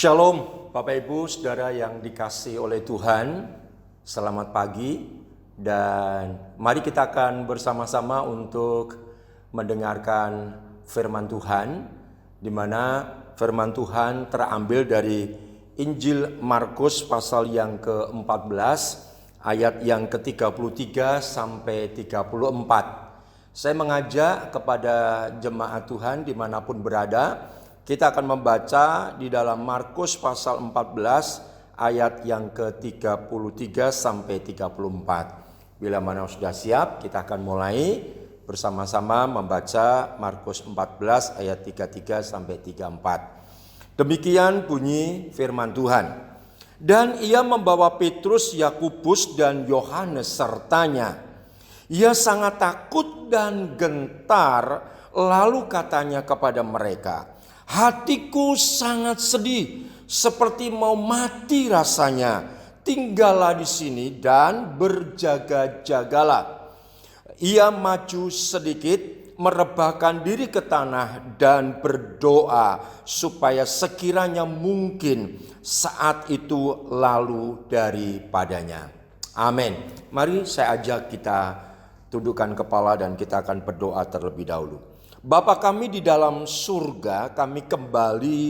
Shalom Bapak Ibu Saudara yang dikasihi oleh Tuhan. Selamat pagi dan mari kita akan bersama-sama untuk mendengarkan firman Tuhan, di mana firman Tuhan terambil dari Injil Markus pasal yang ke-14 ayat yang ke-33 sampai 34. Saya mengajak kepada jemaat Tuhan dimanapun berada, kita akan membaca di dalam Markus pasal 14 ayat yang ke-33 sampai 34. Bila mana sudah siap, kita akan mulai bersama-sama membaca Markus 14 ayat 33 sampai 34. Demikian bunyi firman Tuhan. Dan ia membawa Petrus, Yakobus dan Yohanes sertanya. Ia sangat takut dan gentar, lalu katanya kepada mereka, "Hatiku sangat sedih, seperti mau mati rasanya. Tinggallah di sini dan berjaga-jagalah." Ia maju sedikit, merebahkan diri ke tanah dan berdoa supaya sekiranya mungkin saat itu lalu daripadanya. Amin. Mari saya ajak kita tundukkan kepala dan kita akan berdoa terlebih dahulu. Bapa kami di dalam surga, kami kembali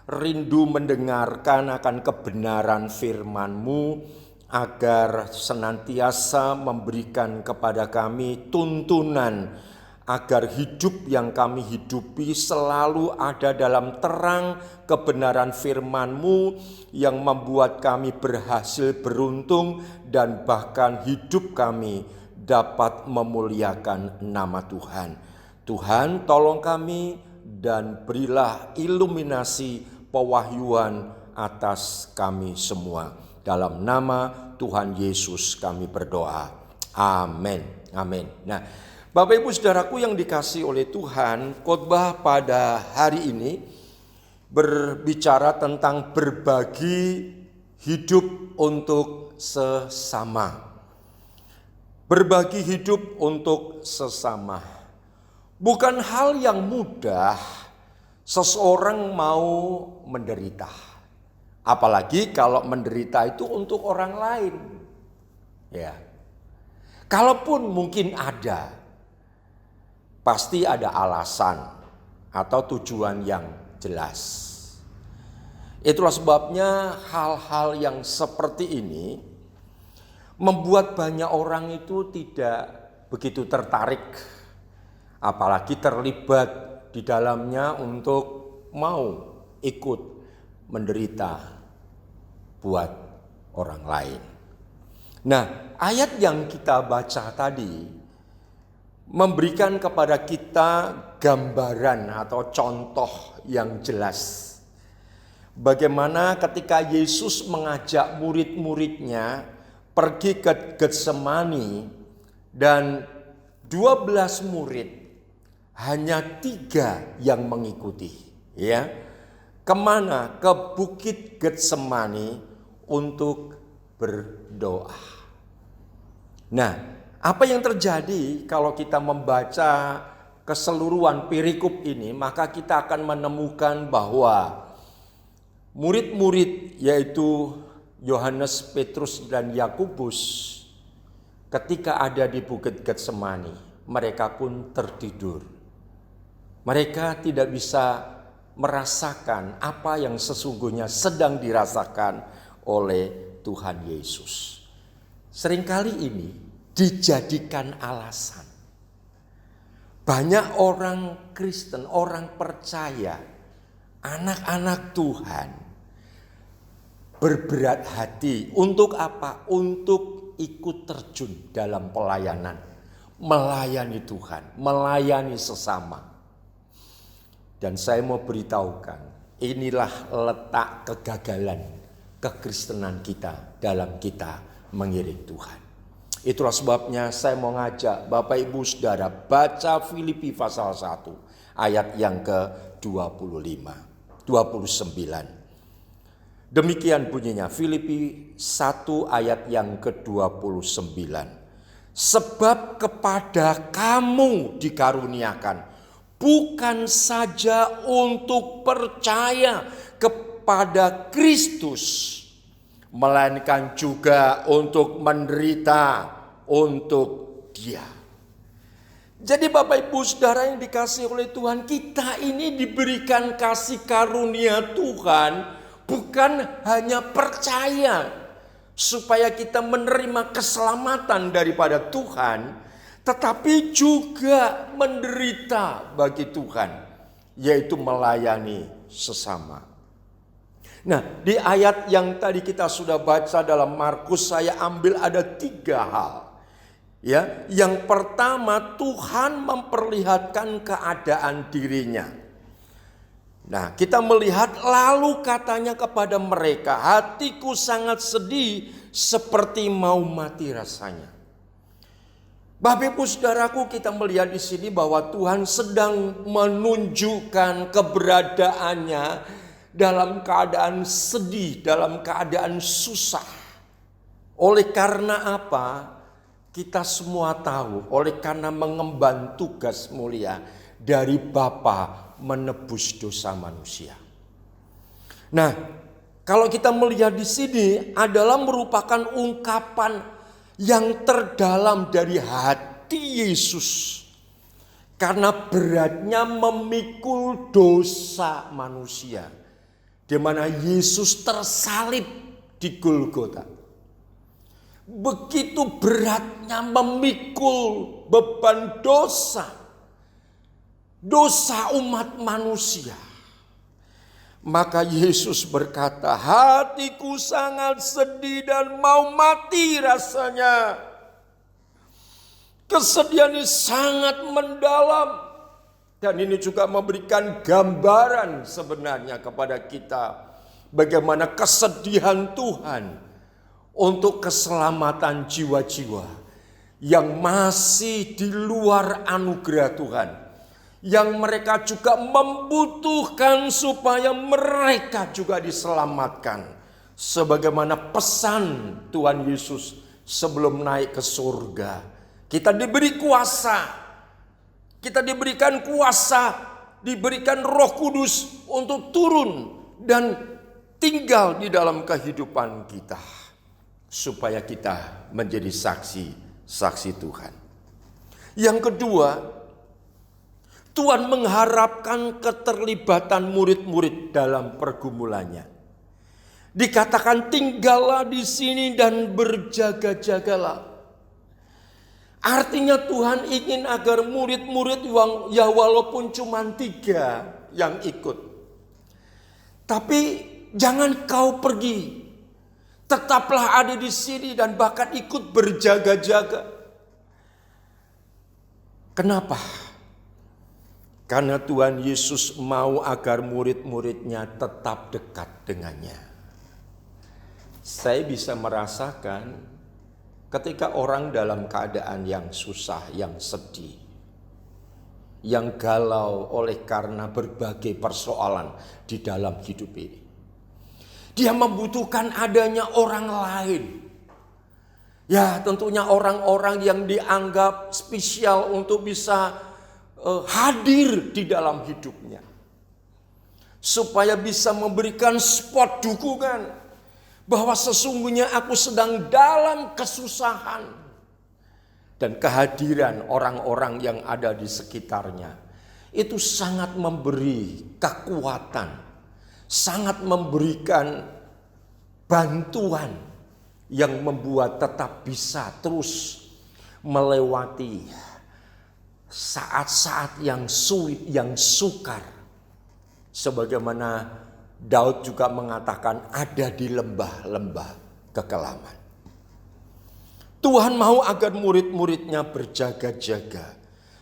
rindu mendengarkan akan kebenaran firman-Mu, agar senantiasa memberikan kepada kami tuntunan, agar hidup yang kami hidupi selalu ada dalam terang kebenaran firman-Mu yang membuat kami berhasil beruntung dan bahkan hidup kami dapat memuliakan nama Tuhan. Tuhan, tolong kami dan berilah iluminasi pewahyuan atas kami semua. Dalam nama Tuhan Yesus kami berdoa. Amin. Amin. Nah, Bapak Ibu Saudaraku yang dikasihi oleh Tuhan, khotbah pada hari ini berbicara tentang berbagi hidup untuk sesama. Berbagi hidup untuk sesama. Bukan hal yang mudah seseorang mau menderita. Apalagi kalau menderita itu untuk orang lain. Ya. Kalaupun mungkin ada, pasti ada alasan atau tujuan yang jelas. Itulah sebabnya hal-hal yang seperti ini membuat banyak orang itu tidak begitu tertarik, apalagi terlibat di dalamnya untuk mau ikut menderita buat orang lain. Nah, ayat yang kita baca tadi memberikan kepada kita gambaran atau contoh yang jelas. Bagaimana ketika Yesus mengajak murid-muridnya pergi ke Getsemani dan 12 murid, hanya 3 yang mengikuti, ya. Kemana? Ke Bukit Getsemani untuk berdoa. Nah, apa yang terjadi kalau kita membaca keseluruhan perikop ini, maka kita akan menemukan bahwa murid-murid yaitu Yohanes, Petrus dan Yakobus ketika ada di Bukit Getsemani, mereka pun tertidur. Mereka tidak bisa merasakan apa yang sesungguhnya sedang dirasakan oleh Tuhan Yesus. Seringkali ini dijadikan alasan. Banyak orang Kristen, orang percaya, anak-anak Tuhan berberat hati untuk apa? Untuk ikut terjun dalam pelayanan, melayani Tuhan, melayani sesama. Dan saya mau beritahukan, inilah letak kegagalan kekristenan kita dalam kita mengiring Tuhan. Itulah sebabnya saya mau ngajak Bapak Ibu Saudara baca Filipi pasal 1 ayat yang ke-29. Demikian bunyinya, Filipi 1 ayat yang ke-29. Sebab kepada kamu dikaruniakan bukan saja untuk percaya kepada Kristus, melainkan juga untuk menderita untuk Dia. Jadi Bapak Ibu Saudara yang dikasihi oleh Tuhan, kita ini diberikan kasih karunia Tuhan, bukan hanya percaya supaya kita menerima keselamatan daripada Tuhan, tetapi juga menderita bagi Tuhan, yaitu melayani sesama. Nah, di ayat yang tadi kita sudah baca dalam Markus, saya ambil ada 3 hal. Ya, yang pertama, Tuhan memperlihatkan keadaan dirinya. Nah, kita melihat lalu katanya kepada mereka, hatiku sangat sedih seperti mau mati rasanya. Bapak Ibu Saudaraku, kita melihat di sini bahwa Tuhan sedang menunjukkan keberadaannya dalam keadaan sedih, dalam keadaan susah. Oleh karena apa? Kita semua tahu, oleh karena mengemban tugas mulia dari Bapa menebus dosa manusia. Nah, kalau kita melihat di sini adalah merupakan ungkapan yang terdalam dari hati Yesus. Karena beratnya memikul dosa manusia, di mana Yesus tersalib di Golgota. Begitu beratnya memikul beban dosa umat manusia. Maka Yesus berkata, hatiku sangat sedih dan mau mati rasanya. Kesedihan ini sangat mendalam. Dan ini juga memberikan gambaran sebenarnya kepada kita, bagaimana kesedihan Tuhan untuk keselamatan jiwa-jiwa yang masih di luar anugerah Tuhan, yang mereka juga membutuhkan supaya mereka juga diselamatkan, sebagaimana pesan Tuhan Yesus sebelum naik ke surga. Kita diberi kuasa, kita diberikan kuasa, diberikan Roh Kudus untuk turun dan tinggal di dalam kehidupan kita, supaya kita menjadi saksi Tuhan. Yang kedua, Tuhan mengharapkan keterlibatan murid-murid dalam pergumulannya. Dikatakan tinggallah di sini dan berjaga-jagalah. Artinya Tuhan ingin agar murid-murid ya walaupun cuma 3 yang ikut, tapi jangan kau pergi. Tetaplah ada di sini dan bahkan ikut berjaga-jaga. Kenapa? Karena Tuhan Yesus mau agar murid-muridnya tetap dekat dengannya. Saya bisa merasakan ketika orang dalam keadaan yang susah, yang sedih, yang galau oleh karena berbagai persoalan di dalam hidup ini. Dia membutuhkan adanya orang lain. Ya, tentunya orang-orang yang dianggap spesial untuk bisa hadir di dalam hidupnya. Supaya bisa memberikan spot dukungan bahwa sesungguhnya aku sedang dalam kesusahan. Dan kehadiran orang-orang yang ada di sekitarnya itu sangat memberi kekuatan, sangat memberikan bantuan yang membuat tetap bisa terus melewati saat-saat yang sulit, yang sukar. Sebagaimana Daud juga mengatakan ada di lembah-lembah kekelaman. Tuhan mau agar murid-muridnya berjaga-jaga.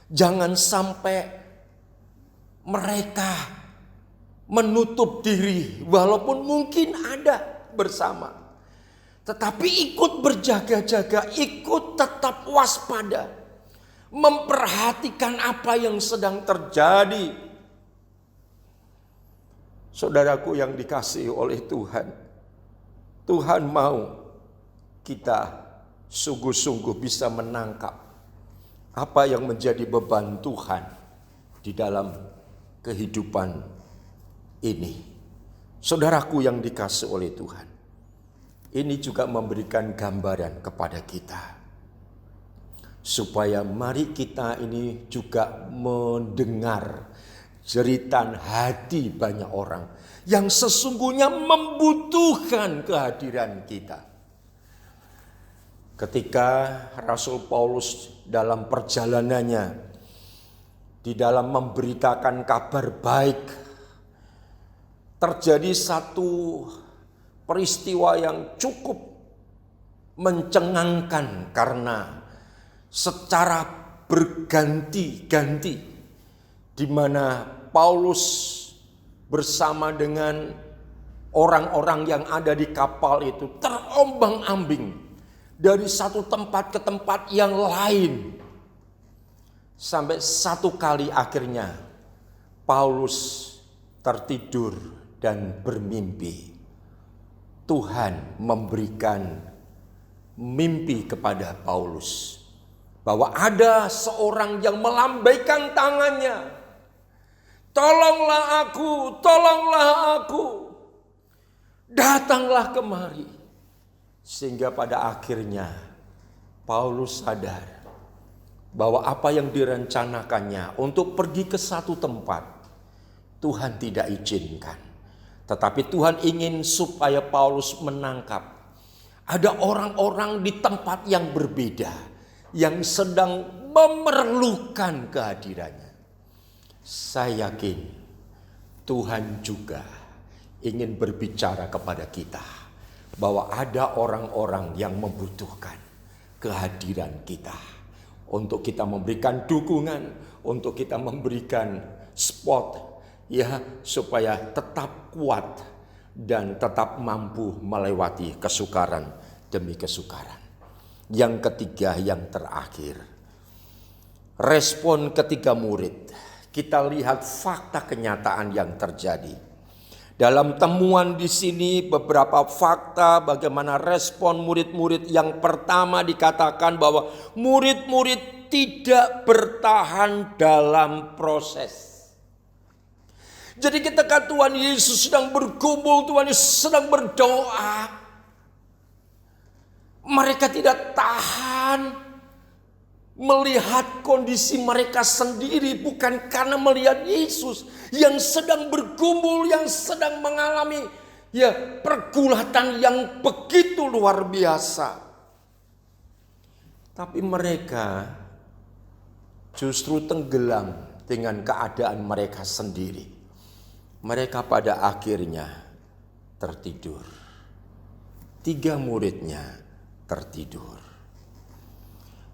Jangan sampai mereka menutup diri walaupun mungkin ada bersama. Tetapi ikut berjaga-jaga, ikut tetap waspada. Memperhatikan apa yang sedang terjadi. Saudaraku yang dikasihi oleh Tuhan. Tuhan mau kita sungguh-sungguh bisa menangkap apa yang menjadi beban Tuhan di dalam kehidupan ini. Saudaraku yang dikasihi oleh Tuhan, ini juga memberikan gambaran kepada kita, supaya mari kita ini juga mendengar jeritan hati banyak orang yang sesungguhnya membutuhkan kehadiran kita. Ketika Rasul Paulus dalam perjalanannya, di dalam memberitakan kabar baik, terjadi satu peristiwa yang cukup mencengangkan karena secara berganti-ganti di mana Paulus bersama dengan orang-orang yang ada di kapal itu terombang-ambing dari satu tempat ke tempat yang lain. Sampai satu kali akhirnya Paulus tertidur dan bermimpi. Tuhan memberikan mimpi kepada Paulus bahwa ada seorang yang melambaikan tangannya. Tolonglah aku, tolonglah aku. Datanglah kemari. Sehingga pada akhirnya Paulus sadar bahwa apa yang direncanakannya untuk pergi ke satu tempat, Tuhan tidak izinkan. Tetapi Tuhan ingin supaya Paulus menangkap ada orang-orang di tempat yang berbeda yang sedang memerlukan kehadirannya. Saya yakin Tuhan juga ingin berbicara kepada kita bahwa ada orang-orang yang membutuhkan kehadiran kita, untuk kita memberikan dukungan, untuk kita memberikan support, ya, supaya tetap kuat dan tetap mampu melewati kesukaran demi kesukaran. Yang ketiga, yang terakhir, respon ketiga murid. Kita lihat fakta kenyataan yang terjadi. Dalam temuan di sini beberapa fakta bagaimana respon murid-murid. Yang pertama dikatakan bahwa murid-murid tidak bertahan dalam proses. Jadi ketika Tuhan Yesus sedang bergumul, Tuhan Yesus sedang berdoa, mereka tidak tahan melihat kondisi mereka sendiri, bukan karena melihat Yesus yang sedang bergumul, yang sedang mengalami pergulatan yang begitu luar biasa. Tapi mereka justru tenggelam dengan keadaan mereka sendiri. Mereka pada akhirnya tertidur. 3 muridnya tertidur.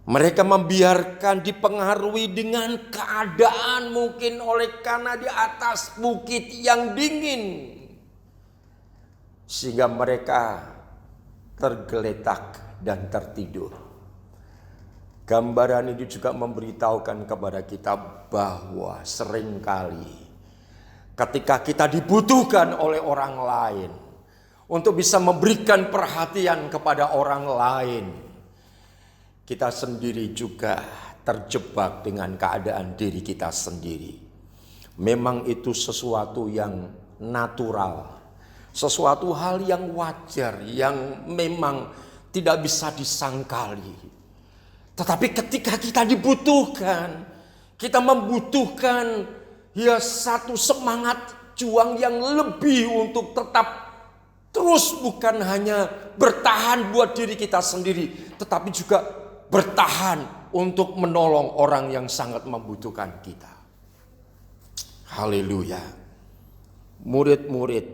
Mereka membiarkan dipengaruhi dengan keadaan, mungkin oleh karena di atas bukit yang dingin, sehingga mereka tergeletak dan tertidur. Gambaran ini juga memberitahukan kepada kita bahwa seringkali ketika kita dibutuhkan oleh orang lain untuk bisa memberikan perhatian kepada orang lain, kita sendiri juga terjebak dengan keadaan diri kita sendiri. Memang itu sesuatu yang natural, sesuatu hal yang wajar, yang memang tidak bisa disangkali. Tetapi ketika kita dibutuhkan, kita membutuhkan satu semangat juang yang lebih untuk tetap terus, bukan hanya bertahan buat diri kita sendiri, tetapi juga bertahan untuk menolong orang yang sangat membutuhkan kita. Haleluya. Murid-murid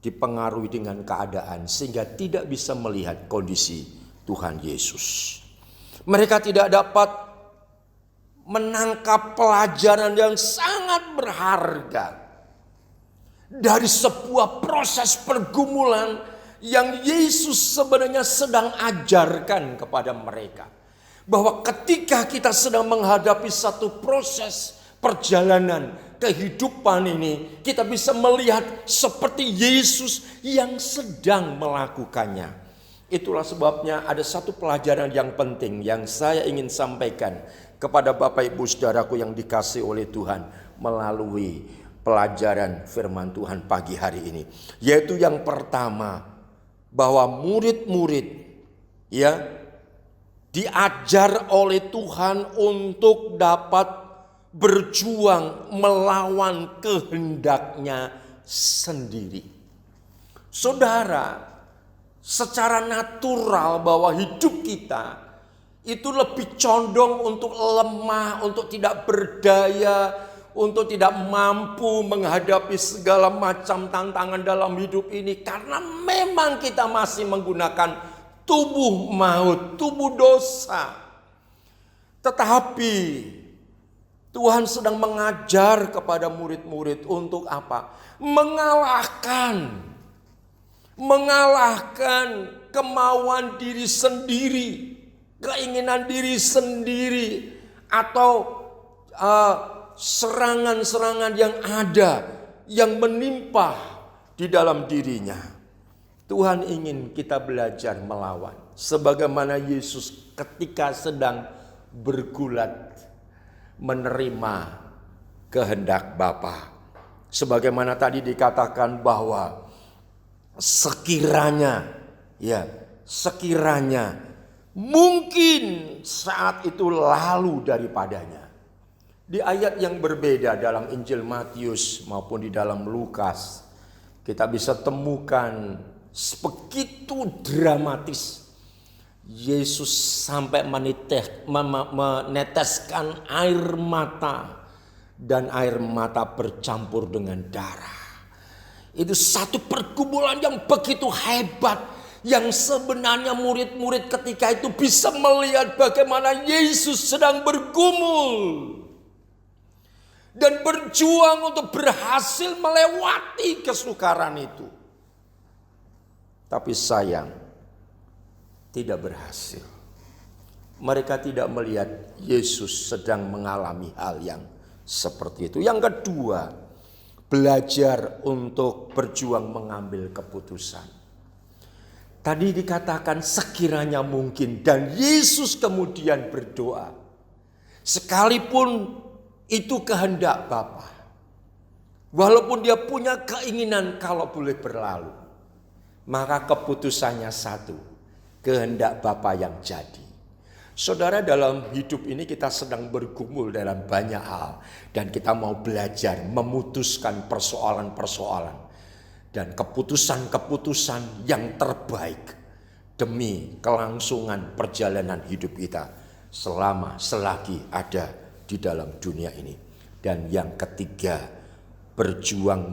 dipengaruhi dengan keadaan sehingga tidak bisa melihat kondisi Tuhan Yesus. Mereka tidak dapat menangkap pelajaran yang sangat berharga dari sebuah proses pergumulan yang Yesus sebenarnya sedang ajarkan kepada mereka. Bahwa ketika kita sedang menghadapi satu proses perjalanan kehidupan ini, kita bisa melihat seperti Yesus yang sedang melakukannya. Itulah sebabnya ada satu pelajaran yang penting yang saya ingin sampaikan kepada Bapak Ibu Saudaraku yang dikasihi oleh Tuhan melalui pelajaran firman Tuhan pagi hari ini. Yaitu yang pertama, bahwa murid-murid diajar oleh Tuhan untuk dapat berjuang melawan kehendaknya sendiri. Saudara, secara natural bahwa hidup kita itu lebih condong untuk lemah, untuk tidak berdaya, untuk tidak mampu menghadapi segala macam tantangan dalam hidup ini. Karena memang kita masih menggunakan tubuh maut, tubuh dosa. Tetapi Tuhan sedang mengajar kepada murid-murid untuk apa? Mengalahkan kemauan diri sendiri, keinginan diri sendiri, atau serangan-serangan yang ada, yang menimpa di dalam dirinya. Tuhan ingin kita belajar melawan. Sebagaimana Yesus ketika sedang bergulat menerima kehendak Bapa. Sebagaimana tadi dikatakan bahwa sekiranya mungkin saat itu lalu daripadanya. Di ayat yang berbeda dalam Injil Matius maupun di dalam Lukas, kita bisa temukan begitu dramatis. Yesus sampai meneteskan air mata, dan air mata bercampur dengan darah. Itu satu pergumulan yang begitu hebat, yang sebenarnya murid-murid ketika itu bisa melihat bagaimana Yesus sedang bergumul dan berjuang untuk berhasil melewati kesukaran itu. Tapi sayang, tidak berhasil. Mereka tidak melihat Yesus sedang mengalami hal yang seperti itu. Yang kedua, belajar untuk berjuang mengambil keputusan. Tadi dikatakan sekiranya mungkin, dan Yesus kemudian berdoa. Sekalipun itu kehendak Bapa, walaupun dia punya keinginan kalau boleh berlalu, maka keputusannya satu, kehendak Bapa yang jadi. Saudara, dalam hidup ini kita sedang bergumul dalam banyak hal, dan kita mau belajar memutuskan persoalan-persoalan dan keputusan-keputusan yang terbaik demi kelangsungan perjalanan hidup kita selagi ada di dalam dunia ini. Dan yang ketiga, berjuang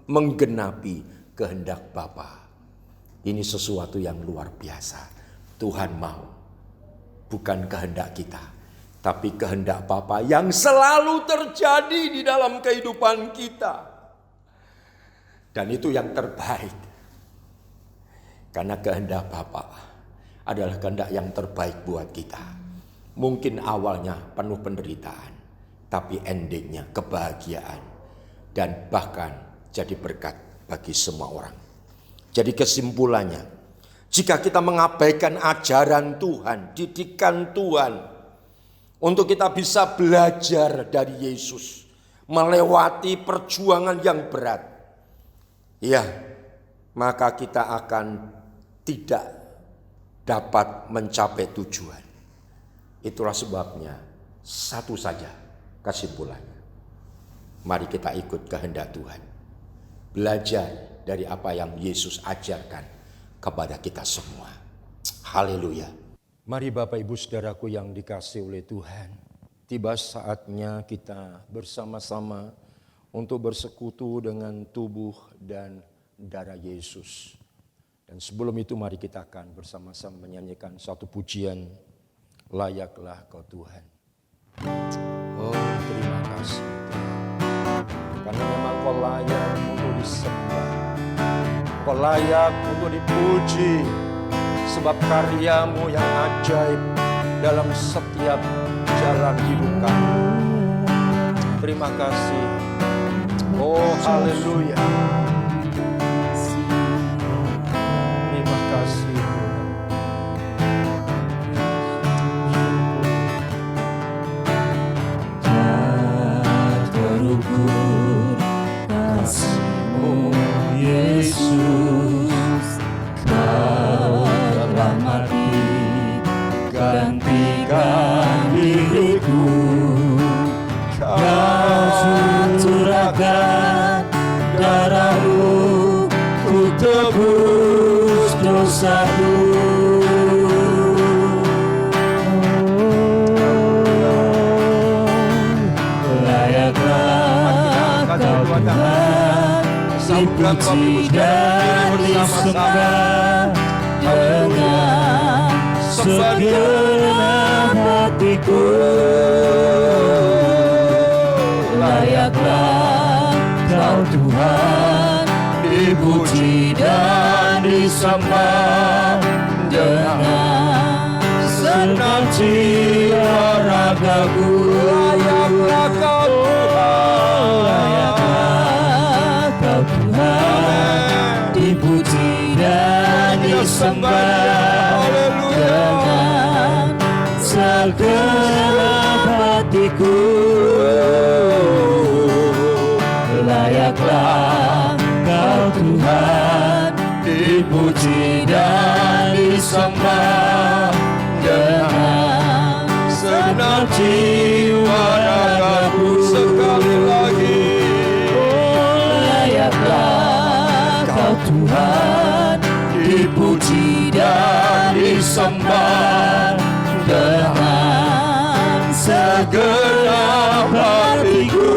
menggenapi kehendak Bapa. Ini sesuatu yang luar biasa. Tuhan mau, bukan kehendak kita, tapi kehendak Bapa yang selalu terjadi di dalam kehidupan kita. Dan itu yang terbaik. Karena kehendak Bapa adalah kehendak yang terbaik buat kita. Mungkin awalnya penuh penderitaan, tapi endingnya kebahagiaan dan bahkan jadi berkat bagi semua orang. Jadi kesimpulannya, jika kita mengabaikan ajaran Tuhan, didikan Tuhan, untuk kita bisa belajar dari Yesus, melewati perjuangan yang berat, maka kita akan tidak dapat mencapai tujuan. Itulah sebabnya satu saja kesimpulannya. Mari kita ikut kehendak Tuhan. Belajar dari apa yang Yesus ajarkan kepada kita semua. Haleluya. Mari Bapak Ibu Saudaraku yang dikasihi oleh Tuhan, tiba saatnya kita bersama-sama untuk bersekutu dengan tubuh dan darah Yesus. Dan sebelum itu mari kita akan bersama-sama menyanyikan satu pujian, layaklah Kau Tuhan. Oh, terima kasih Tuhan, karena memang Kau layak untuk disembah, Kau layak untuk dipuji, sebab karyamu yang ajaib dalam setiap jalan hidup kami. Terima kasih. Oh, haleluya. Terima kasih Tuhan. Tak terukur Kau telah mati gantikan diriku. Kau curahkan darahmu untuk tebus dosaku. Layaklah Kau Tuhan dipuji dan disembah dengan segenap hatiku. Layaklah Kau Tuhan dipuji dan disembah dengan segenap jiwa ragaku. Layaklah Kau Tuhan, layaklah Kau Tuhan dipuji dan disembah dengan segenap hatiku. Layaklah Kau Tuhan dipuji dan disembah dengan segenap jiwa ragaku. Sekali lagi, layaklah Kau Tuhan dipuji dan disembah dengan segenap hatiku.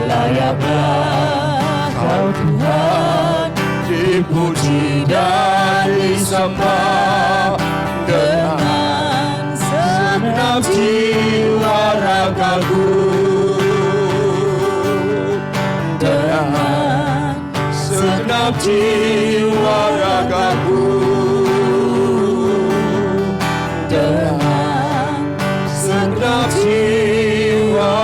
Layaklah Kau Tuhan dipuji dan disembah dengan segenap jiwa ragaku. Dengan segenap jiwa ragaku. Dengan segenap jiwa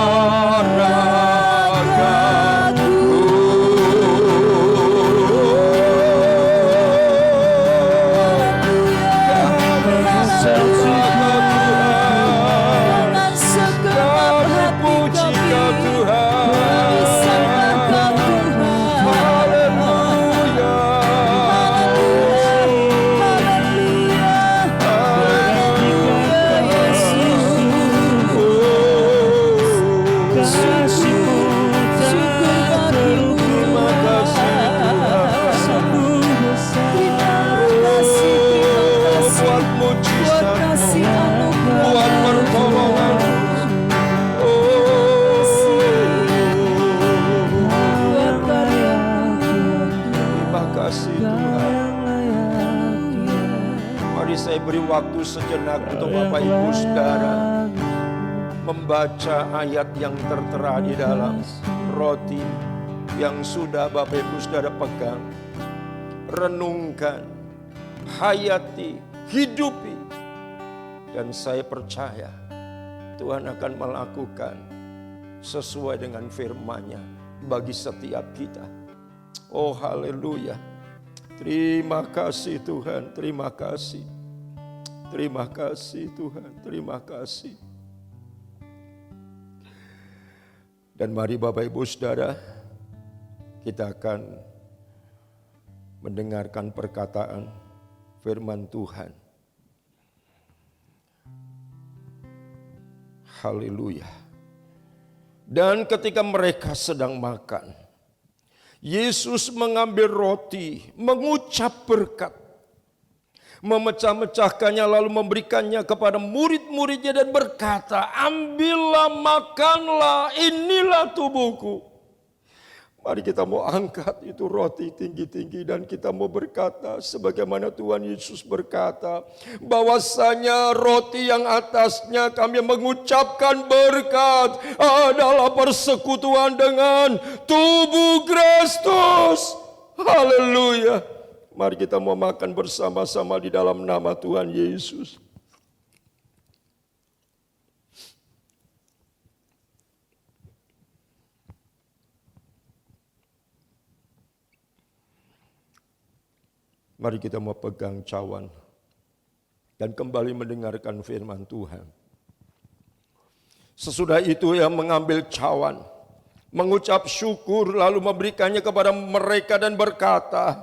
waktu sejenak untuk Bapak Ibu Saudara membaca ayat yang tertera di dalam roti yang sudah Bapak Ibu Saudara pegang. Renungkan, hayati, hidupi. Dan saya percaya Tuhan akan melakukan sesuai dengan firman-Nya bagi setiap kita. Oh haleluya. Terima kasih Tuhan, terima kasih. Terima kasih Tuhan, terima kasih. Dan mari Bapak Ibu Saudara, kita akan mendengarkan perkataan firman Tuhan. Haleluya. Dan ketika mereka sedang makan, Yesus mengambil roti, mengucap berkat, memecah-mecahkannya lalu memberikannya kepada murid-muridnya dan berkata, ambillah, makanlah, inilah tubuhku. Mari kita mau angkat itu roti tinggi-tinggi dan kita mau berkata sebagaimana Tuhan Yesus berkata, bahwasanya roti yang atasnya kami mengucapkan berkat adalah persekutuan dengan tubuh Kristus. Haleluya. Mari kita mau makan bersama-sama di dalam nama Tuhan Yesus. Mari kita mau pegang cawan dan kembali mendengarkan firman Tuhan. Sesudah itu ia mengambil cawan, mengucap syukur lalu memberikannya kepada mereka dan berkata,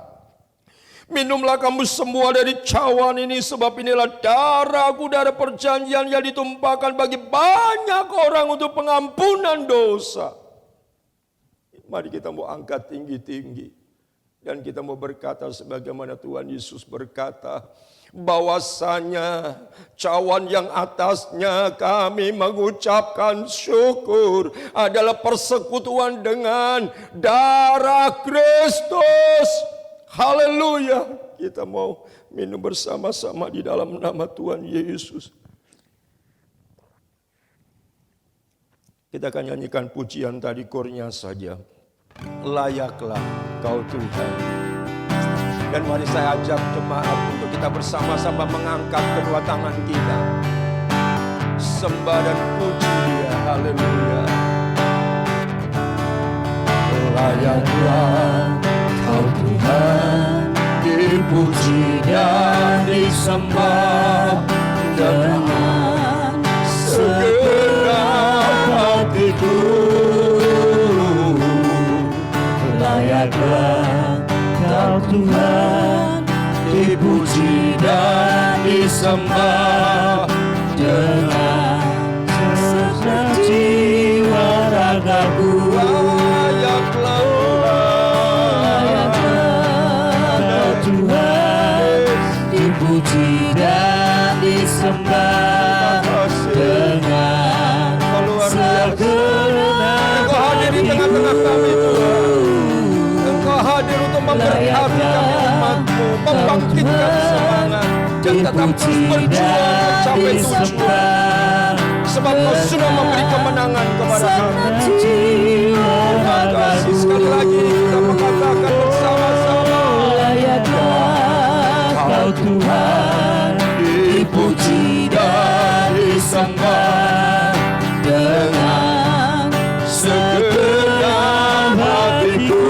minumlah kamu semua dari cawan ini, sebab inilah darahku, darah perjanjian yang ditumpahkan bagi banyak orang untuk pengampunan dosa. Mari kita mau angkat tinggi-tinggi. Dan kita mau berkata sebagaimana Tuhan Yesus berkata, bahwasanya cawan yang atasnya kami mengucapkan syukur adalah persekutuan dengan darah Kristus. Haleluya. Kita mau minum bersama-sama di dalam nama Tuhan Yesus. Kita akan nyanyikan pujian tadi kornya saja. Layaklah Kau Tuhan. Dan mari saya ajak jemaat untuk kita bersama-sama mengangkat kedua tangan kita. Sembah dan puji Dia. Haleluya. Layaklah Kau Tuhan, dipuji dan disembah dengan segenap hatiku. Layaklah Kau Tuhan, dipuji dan disembah dengan segenap jiwa ragaku. Dipuji dan disembah dengan segenap Engkau hadir di tengah-tengah kami Tuhan. Engkau hadir untuk memberkati kami umat-Mu, membangkitkan semangat dan tetap terus berjuang sampai tujuan. Sebab Kau sudah memberi kemenangan kepada kami. Terima kasih sekali lagi kita mengatakan bersama-sama. Kau Tuhan, dipuji dan disembah dengan segenap hatiku.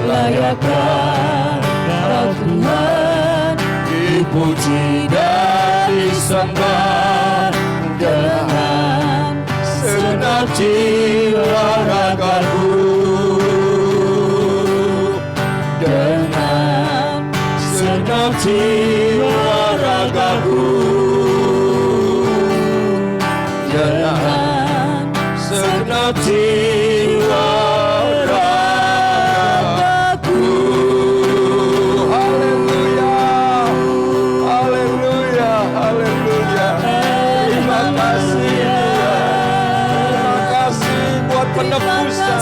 Layaklah Kau Tuhan, dipuji dan disembah dengan segenap jiwa ragaku. Dengan segenap jiwa ragaku, dengan segenap jiwa ragaku. Haleluya, haleluya, haleluya. Terima kasih Tuhan. Terima kasih buat penebusan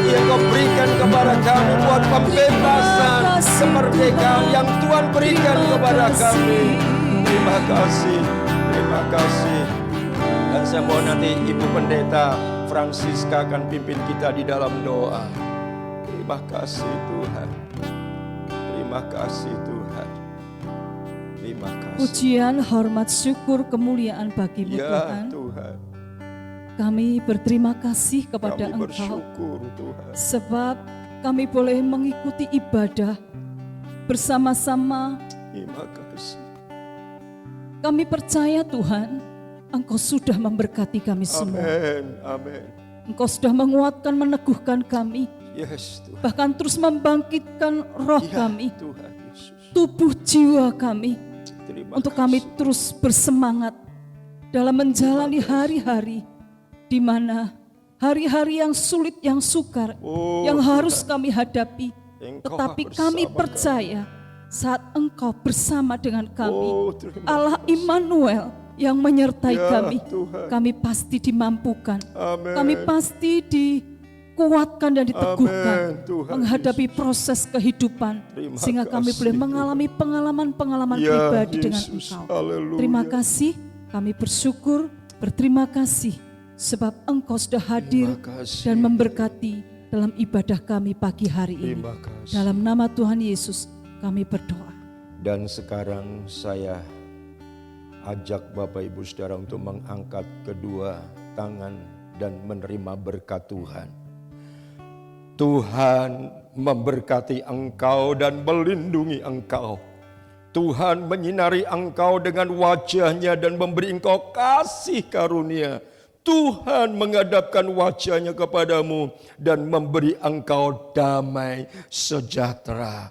yang Kau berikan kepada kami, buat pembebasan, kemerdekaan yang Tuhan berikan kepada kami. Terima kasih, terima kasih. Dan saya mau nanti Ibu Pendeta Francisca akan pimpin kita di dalam doa. Terima kasih Tuhan. Terima kasih Tuhan. Terima kasih. Pujian, hormat, syukur, kemuliaan bagi-Mu Ya Tuhan. Tuhan. Kami berterima kasih kepada Kami Engkau bersyukur Tuhan. sebab kami boleh mengikuti ibadah bersama-sama. Terima kasih. Kami percaya Tuhan, Engkau sudah memberkati kami semua. Amin, amin. Engkau sudah menguatkan, meneguhkan kami, Yes Tuhan. bahkan terus membangkitkan roh Ya, kami, Tuhan Yesus. tubuh jiwa kami, Terima untuk kasih. kami terus bersemangat dalam menjalani hari-hari di mana hari-hari yang sulit, yang sukar, Oh, yang harus Tuhan. kami hadapi. Engkau Tetapi bersama kami percaya saat Engkau bersama dengan kami, Oh, terima Allah kasih. Immanuel yang menyertai Ya, kami, Tuhan. kami pasti dimampukan, Amin. kami pasti dikuatkan dan diteguhkan Amin, Tuhan menghadapi Yesus. proses kehidupan, Terima sehingga kami kasih, boleh Tuhan. mengalami pengalaman-pengalaman Ya, pribadi dengan Yesus. Engkau. Haleluya. Terima kasih, kami bersyukur, berterima kasih sebab Engkau sudah hadir Terima kasih. dan memberkati dalam ibadah kami pagi hari ini. Terima kasih. Dalam nama Tuhan Yesus kami berdoa. Dan sekarang saya ajak Bapak Ibu Saudara untuk mengangkat kedua tangan dan menerima berkat Tuhan. Tuhan memberkati engkau dan melindungi engkau. Tuhan menyinari engkau dengan wajahnya dan memberi engkau kasih karunia. Tuhan menghadapkan wajahnya kepadamu dan memberi engkau damai sejahtera.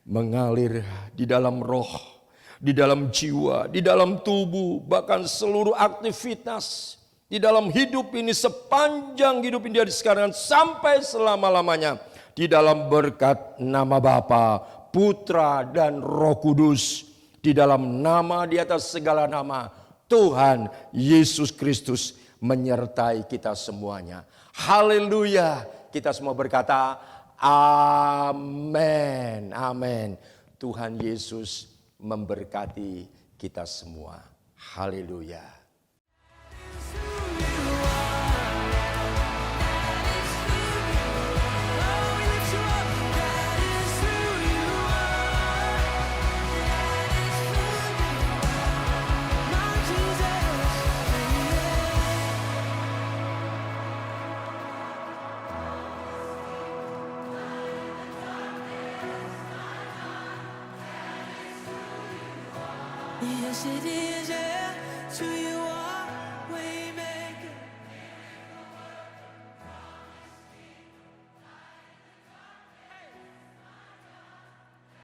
Mengalir di dalam roh, di dalam jiwa, di dalam tubuh, bahkan seluruh aktivitas di dalam hidup ini, sepanjang hidup ini dari sekarang sampai selama-lamanya. Di dalam berkat nama Bapa, Putra dan Roh Kudus. Di dalam nama di atas segala nama, Tuhan Yesus Kristus menyertai kita semuanya. Haleluya. Kita semua berkata amin. Amin. Tuhan Yesus memberkati kita semua. Haleluya. Yes, it is, yeah, to you are waiting.